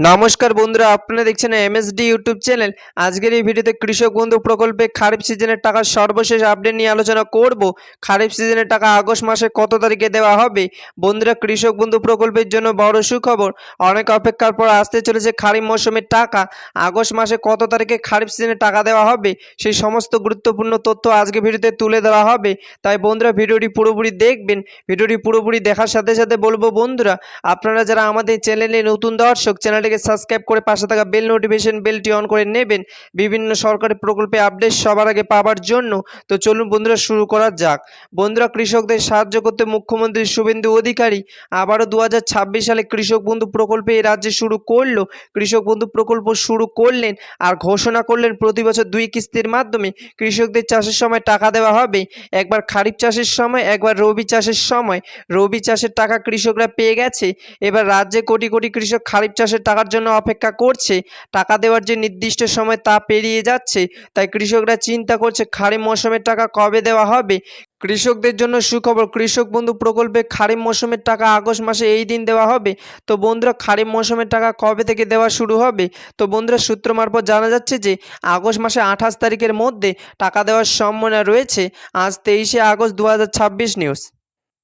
নমস্কার বন্ধুরা, আপনারা দেখছেন এমএসডি ইউটিউব চ্যানেল। আজকের এই ভিডিওতে কৃষক বন্ধু প্রকল্পে খারিফ সিজনের টাকার সর্বশেষ আপডেট নিয়ে আলোচনা করব। খারিফ সিজনের টাকা আগস্ট মাসে কত তারিখে দেওয়া হবে? বন্ধুরা, কৃষক বন্ধু প্রকল্পের জন্য বড় সুখবর। অনেক অপেক্ষার পর আসতে চলেছে খারিফ মৌসুমের টাকা। আগস্ট মাসে কত তারিখে খারিফ সিজনে টাকা দেওয়া হবে সেই সমস্ত গুরুত্বপূর্ণ তথ্য আজকে ভিডিওতে তুলে ধরা হবে। তাই বন্ধুরা, ভিডিওটি পুরোপুরি দেখবেন। ভিডিওটি পুরোপুরি দেখার সাথে সাথে বলবো বন্ধুরা, আপনারা যারা আমাদের চ্যানেলে নতুন দর্শক, চ্যানেলটিকে সাবস্ক্রাইব করে পাশে থাকা বেল নোটিফিকেশন বেলটি অন করে নেবেন বিভিন্ন সরকারি প্রকল্পে আপডেট সবার আগে পাওয়ার জন্য। তো চলুন বন্ধুরা, শুরু করা যাক। বন্ধুরা, কৃষকদের সাহায্য করতে মুখ্যমন্ত্রী শুভেন্দু অধিকারী আবারও 2026 সালে কৃষক বন্ধু প্রকল্পে এই রাজ্যে শুরু করলো। কৃষক বন্ধু প্রকল্প শুরু করলেন আর ঘোষণা করলেন প্রতি বছর 2 কিস্তির মাধ্যমে কৃষকদের চাষের সময় টাকা দেওয়া হবে। একবার খারিফ চাষের সময়, একবার রবি চাষের সময়। রবি চাষের টাকা কৃষকরা পেয়ে গেছে। এবার রাজ্যে কোটি কোটি কৃষক খারিফ চাষের টাকার জন্য অপেক্ষা করছে। টাকা দেওয়ার যে নির্দিষ্ট সময় তা পেরিয়ে যাচ্ছে, তাই কৃষকরা চিন্তা করছে খারিফ মৌসুমের টাকা কবে দেওয়া হবে। কৃষকদের জন্য সুখবর, কৃষক বন্ধু প্রকল্পে খারিফ মৌসুমের টাকা আগস্ট মাসে এই দিন দেওয়া হবে। তো বন্ধুরা, খারিফ মৌসুমের টাকা কবে থেকে দেওয়া শুরু হবে? তো বন্ধুরা, সূত্র মারফত জানা যাচ্ছে যে আগস্ট মাসে 28 তারিখের মধ্যে টাকা দেওয়ার সম্ভাবনা রয়েছে। আজ 23শে আগস্ট 2026 নিউজ।